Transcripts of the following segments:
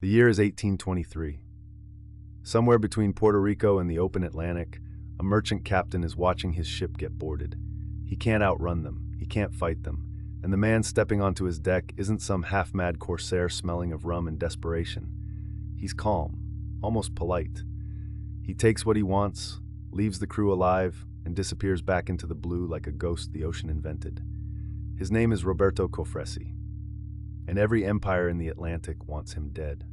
The year is 1823. Somewhere between Puerto Rico and the open Atlantic, a merchant captain is watching his ship get boarded. He can't outrun them, he can't fight them, and the man stepping onto his deck isn't some half-mad corsair smelling of rum and desperation. He's calm, almost polite. He takes what he wants, leaves the crew alive, and disappears back into the blue like a ghost the ocean invented. His name is Roberto Cofresí, and every empire in the Atlantic wants him dead.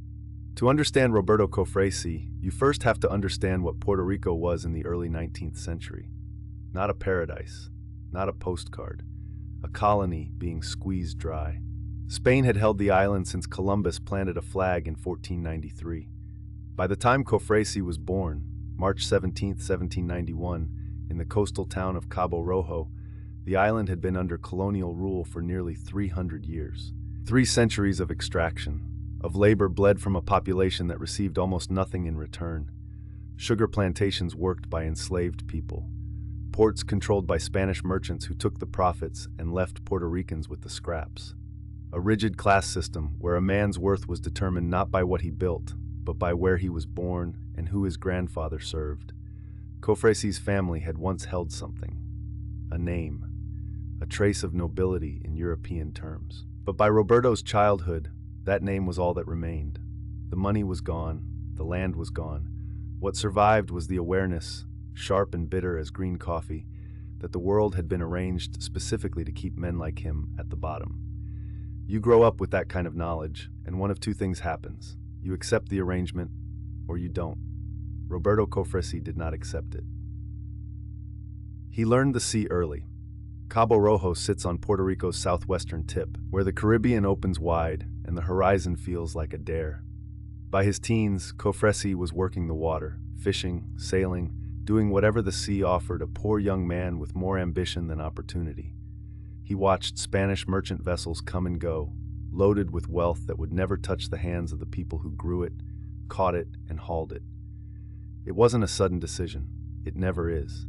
To understand Roberto Cofresí, you first have to understand what Puerto Rico was in the early 19th century. Not a paradise, not a postcard, a colony being squeezed dry. Spain had held the island since Columbus planted a flag in 1493. By the time Cofresí was born, March 17, 1791, in the coastal town of Cabo Rojo, the island had been under colonial rule for nearly 300 years. 3 centuries of extraction, of labor bled from a population that received almost nothing in return. Sugar plantations worked by enslaved people. Ports controlled by Spanish merchants who took the profits and left Puerto Ricans with the scraps. A rigid class system where a man's worth was determined not by what he built, but by where he was born and who his grandfather served. Cofresí's family had once held something, a name, a trace of nobility in European terms. But by Roberto's childhood, that name was all that remained. The money was gone, the land was gone. What survived was the awareness, sharp and bitter as green coffee, that the world had been arranged specifically to keep men like him at the bottom. You grow up with that kind of knowledge, and one of 2 things happens. You accept the arrangement, or you don't. Roberto Cofresí did not accept it. He learned the sea early. Cabo Rojo sits on Puerto Rico's southwestern tip, where the Caribbean opens wide and the horizon feels like a dare. By his teens, Cofresí was working the water, fishing, sailing, doing whatever the sea offered a poor young man with more ambition than opportunity. He watched Spanish merchant vessels come and go, loaded with wealth that would never touch the hands of the people who grew it, caught it, and hauled it. It wasn't a sudden decision. It never is.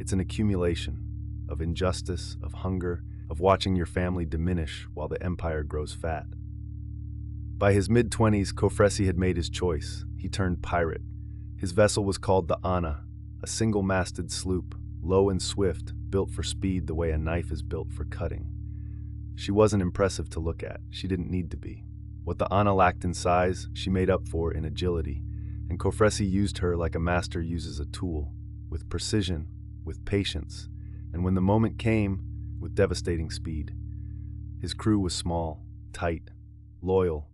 It's an accumulation of injustice, of hunger, of watching your family diminish while the empire grows fat. By his mid-20s, Cofresí had made his choice. He turned pirate. His vessel was called the Ana, a single-masted sloop, low and swift, built for speed the way a knife is built for cutting. She wasn't impressive to look at. She didn't need to be. What the Ana lacked in size, she made up for in agility, and Cofresí used her like a master uses a tool, with precision, with patience, and when the moment came, with devastating speed. His crew was small, tight, loyal,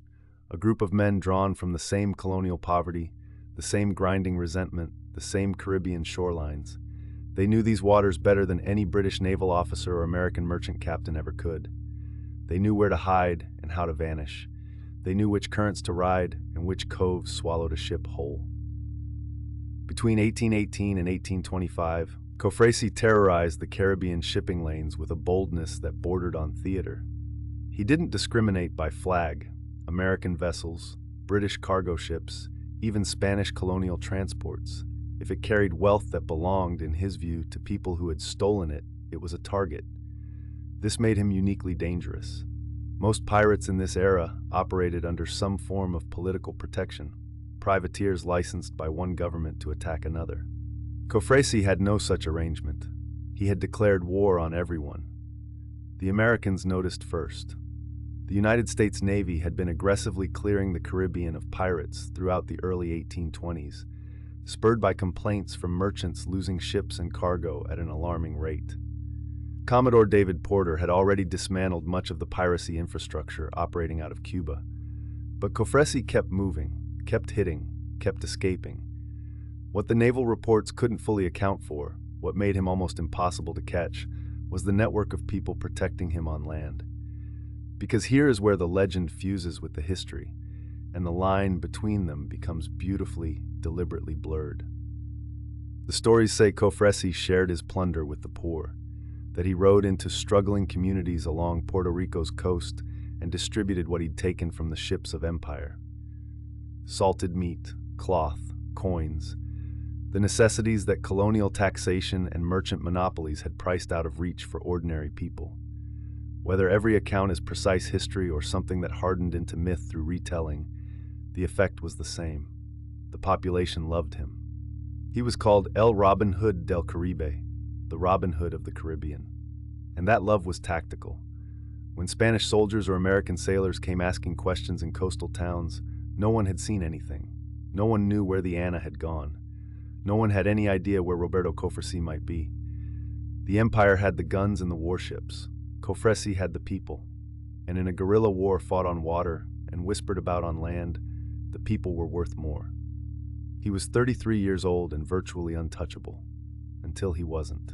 a group of men drawn from the same colonial poverty, the same grinding resentment, the same Caribbean shorelines. They knew these waters better than any British naval officer or American merchant captain ever could. They knew where to hide and how to vanish. They knew which currents to ride and which coves swallowed a ship whole. Between 1818 and 1825, Cofresí terrorized the Caribbean shipping lanes with a boldness that bordered on theater. He didn't discriminate by flag. American vessels, British cargo ships, even Spanish colonial transports. If it carried wealth that belonged, in his view, to people who had stolen it, it was a target. This made him uniquely dangerous. Most pirates in this era operated under some form of political protection, privateers licensed by one government to attack another. Cofresí had no such arrangement. He had declared war on everyone. The Americans noticed first. The United States Navy had been aggressively clearing the Caribbean of pirates throughout the early 1820s, spurred by complaints from merchants losing ships and cargo at an alarming rate. Commodore David Porter had already dismantled much of the piracy infrastructure operating out of Cuba. But Cofresí kept moving, kept hitting, kept escaping. What the naval reports couldn't fully account for, what made him almost impossible to catch, was the network of people protecting him on land. Because here is where the legend fuses with the history, and the line between them becomes beautifully, deliberately blurred. The stories say Cofresí shared his plunder with the poor, that he rode into struggling communities along Puerto Rico's coast and distributed what he'd taken from the ships of empire. Salted meat, cloth, coins, the necessities that colonial taxation and merchant monopolies had priced out of reach for ordinary people. Whether every account is precise history or something that hardened into myth through retelling, The effect was the same. The population loved him. He was called El Robin Hood del Caribe, the Robin Hood of the Caribbean. And that love was tactical. When Spanish soldiers or American sailors came asking questions in coastal towns, no one had seen anything. No one knew where the Ana had gone. No one had any idea where Roberto Cofresí might be. The empire had the guns and the warships. Cofresí had the people. And in a guerrilla war fought on water and whispered about on land, the people were worth more. He was 33 years old and virtually untouchable, until he wasn't.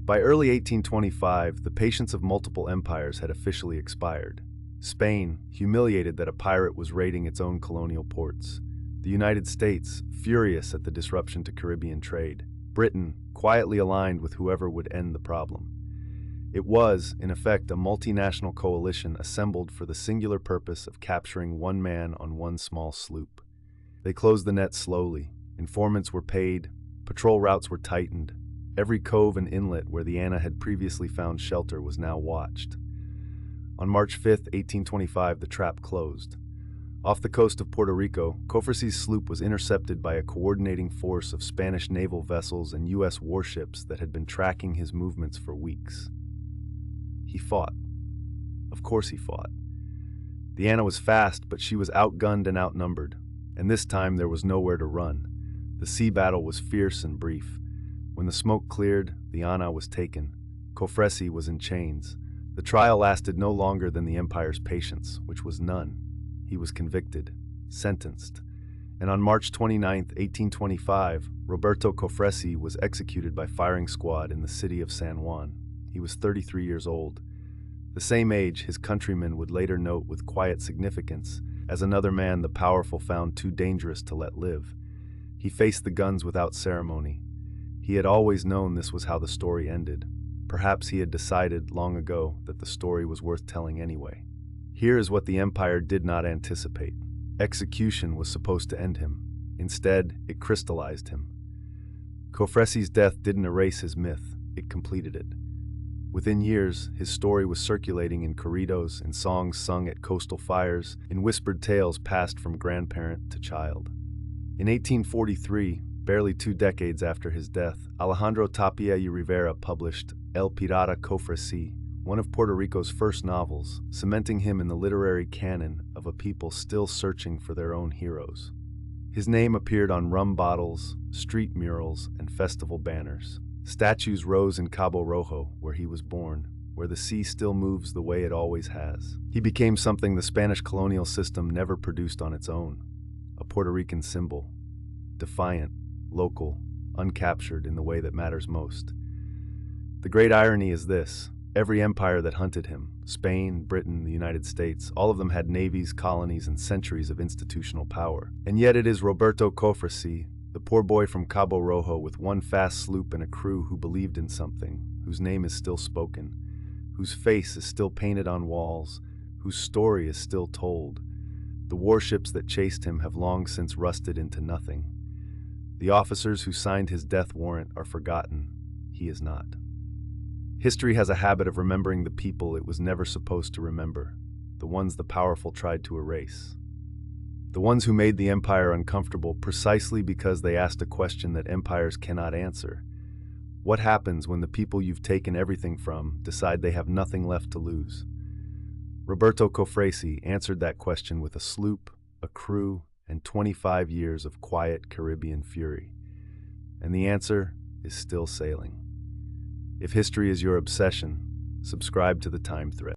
By early 1825, the patience of multiple empires had officially expired. Spain, humiliated that a pirate was raiding its own colonial ports. The United States, furious at the disruption to Caribbean trade. Britain, quietly aligned with whoever would end the problem. It was, in effect, a multinational coalition assembled for the singular purpose of capturing one man on one small sloop. They closed the net slowly. Informants were paid. Patrol routes were tightened. Every cove and inlet where the Ana had previously found shelter was now watched. On March 5, 1825, the trap closed. Off the coast of Puerto Rico, Cofresí's sloop was intercepted by a coordinating force of Spanish naval vessels and U.S. warships that had been tracking his movements for weeks. He fought. Of course he fought. The Ana was fast, but she was outgunned and outnumbered, and this time there was nowhere to run. The sea battle was fierce and brief. When the smoke cleared, the Ana was taken. Cofresí was in chains. The trial lasted no longer than the empire's patience, which was none. He was convicted, sentenced, and on March 29, 1825, Roberto Cofresí was executed by firing squad in the city of San Juan. He was 33 years old. The same age his countrymen would later note with quiet significance as another man the powerful found too dangerous to let live. He faced the guns without ceremony. He had always known this was how the story ended. Perhaps he had decided long ago that the story was worth telling anyway. Here is what the empire did not anticipate. Execution was supposed to end him. Instead, it crystallized him. Cofresí's death didn't erase his myth, it completed it. Within years, his story was circulating in corridos, in songs sung at coastal fires, in whispered tales passed from grandparent to child. In 1843, barely 2 decades after his death, Alejandro Tapia y Rivera published El Pirata Cofresí, one of Puerto Rico's first novels, cementing him in the literary canon of a people still searching for their own heroes. His name appeared on rum bottles, street murals, and festival banners. Statues rose in Cabo Rojo, where he was born, where the sea still moves the way it always has. He became something the Spanish colonial system never produced on its own, a Puerto Rican symbol, defiant, local, uncaptured in the way that matters most. The great irony is this: every empire that hunted him, Spain, Britain, the United States, all of them had navies, colonies, and centuries of institutional power. And yet it is Roberto Cofresí, the poor boy from Cabo Rojo with one fast sloop and a crew who believed in something, whose name is still spoken, whose face is still painted on walls, whose story is still told. The warships that chased him have long since rusted into nothing. The officers who signed his death warrant are forgotten. He is not. History has a habit of remembering the people it was never supposed to remember, the ones the powerful tried to erase. The ones who made the empire uncomfortable precisely because they asked a question that empires cannot answer. What happens when the people you've taken everything from decide they have nothing left to lose? Roberto Cofresí answered that question with a sloop, a crew, and 25 years of quiet Caribbean fury. And the answer is still sailing. If history is your obsession, subscribe to the Time Thread.